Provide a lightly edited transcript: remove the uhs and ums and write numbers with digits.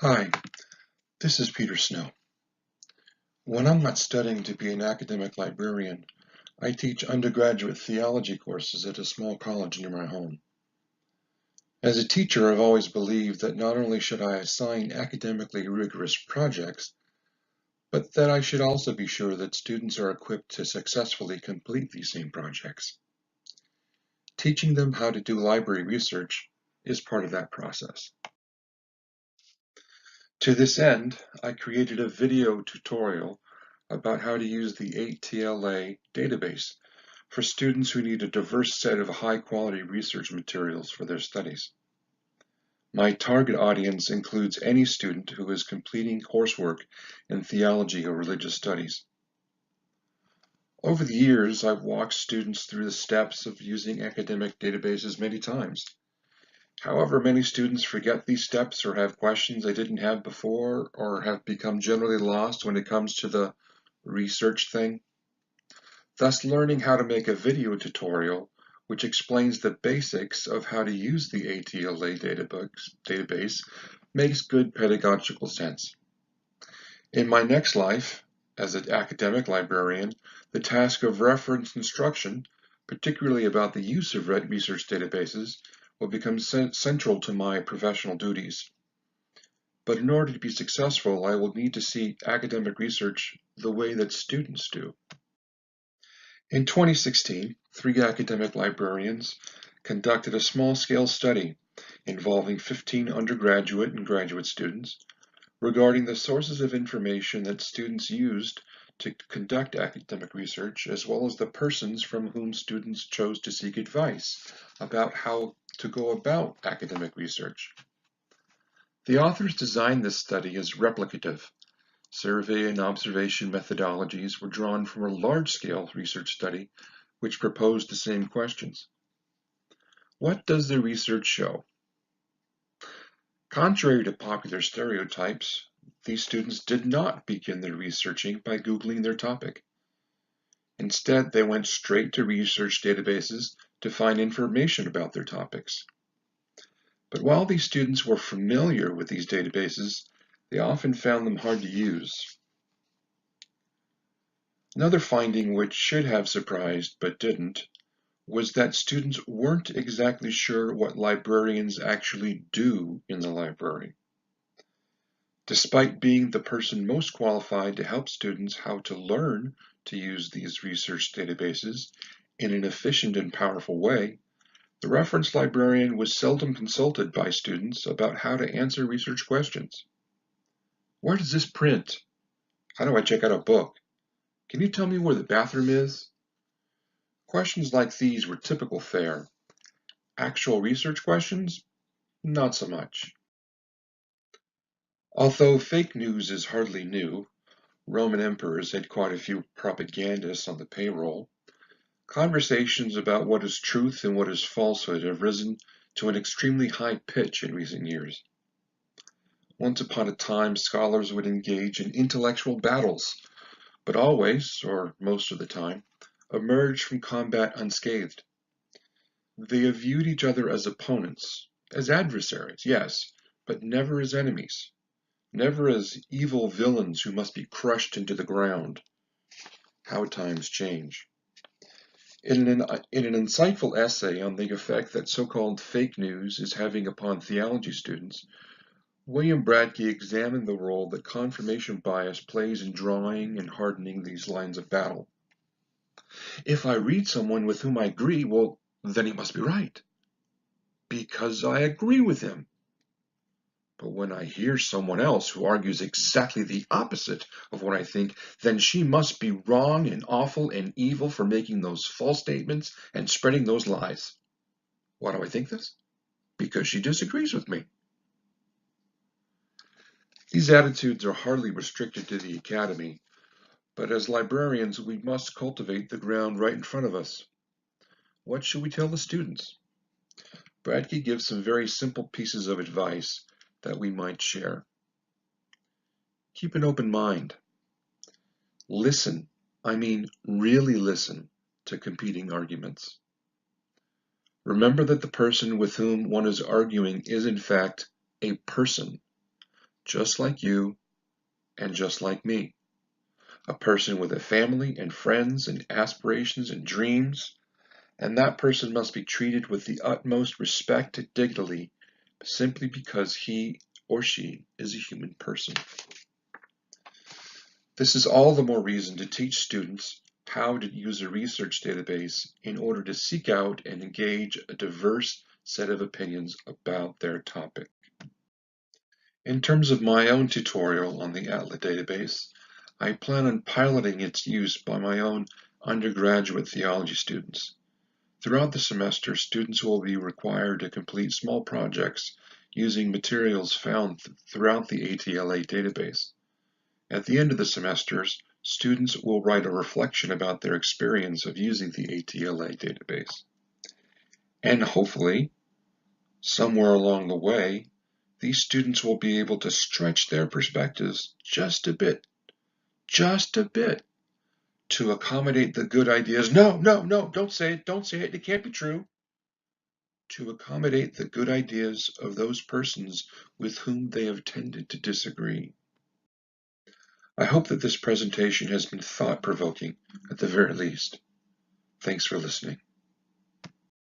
Hi, this is Peter Snow. When I'm not studying to be an academic librarian, I teach undergraduate theology courses at a small college near my home. As a teacher, I've always believed that not only should I assign academically rigorous projects, but that I should also be sure that students are equipped to successfully complete these same projects. Teaching them how to do library research is part of that process. To this end, I created a video tutorial about how to use the ATLA database for students who need a diverse set of high-quality research materials for their studies. My target audience includes any student who is completing coursework in theology or religious studies. Over the years, I've walked students through the steps of using academic databases many times. However, many students forget these steps or have questions they didn't have before or have become generally lost when it comes to the research thing. Thus, learning how to make a video tutorial which explains the basics of how to use the ATLA database makes good pedagogical sense. In my next life, as an academic librarian, the task of reference instruction, particularly about the use of research databases, will become central to my professional duties. But in order to be successful, I will need to see academic research the way that students do. In 2016, 3 academic librarians conducted a small-scale study involving 15 undergraduate and graduate students regarding the sources of information that students used to conduct academic research, as well as the persons from whom students chose to seek advice about how to go about academic research. The authors designed this study as replicative. Survey and observation methodologies were drawn from a large-scale research study which proposed the same questions. What does the research show? Contrary to popular stereotypes, these students did not begin their researching by Googling their topic. Instead, they went straight to research databases to find information about their topics. But while these students were familiar with these databases, they often found them hard to use. Another finding which should have surprised but didn't was that students weren't exactly sure what librarians actually do in the library. Despite being the person most qualified to help students how to learn to use these research databases in an efficient and powerful way, the reference librarian was seldom consulted by students about how to answer research questions. Where does this print? How do I check out a book? Can you tell me where the bathroom is? Questions like these were typical fare. Actual research questions? Not so much. Although fake news is hardly new, Roman emperors had quite a few propagandists on the payroll. Conversations about what is truth and what is falsehood have risen to an extremely high pitch in recent years. Once upon a time, scholars would engage in intellectual battles, but always, or most of the time, emerged from combat unscathed. They have viewed each other as opponents, as adversaries, yes, but never as enemies, never as evil villains who must be crushed into the ground. How times change. In an insightful essay on the effect that so-called fake news is having upon theology students, William Bradkey examined the role that confirmation bias plays in drawing and hardening these lines of battle. If I read someone with whom I agree, well, then he must be right, because I agree with him. But when I hear someone else who argues exactly the opposite of what I think, then she must be wrong and awful and evil for making those false statements and spreading those lies. Why do I think this? Because she disagrees with me. These attitudes are hardly restricted to the academy, but as librarians, we must cultivate the ground right in front of us. What should we tell the students? Bradkey gives some very simple pieces of advice that we might share. Keep an open mind. Listen, I mean really listen, to competing arguments. Remember that the person with whom one is arguing is in fact a person, just like you and just like me. A person with a family and friends and aspirations and dreams, and that person must be treated with the utmost respect and dignity simply because he or she is a human person. This is all the more reason to teach students how to use a research database in order to seek out and engage a diverse set of opinions about their topic. In terms of my own tutorial on the ATLA database, I plan on piloting its use by my own undergraduate theology students. Throughout the semester, students will be required to complete small projects using materials found throughout the ATLA database. At the end of the semesters, students will write a reflection about their experience of using the ATLA database. And hopefully, somewhere along the way, these students will be able to stretch their perspectives just a bit, to accommodate the good ideas. No, don't say it, it can't be true. To accommodate the good ideas of those persons with whom they have tended to disagree. I hope that this presentation has been thought-provoking, at the very least. Thanks for listening.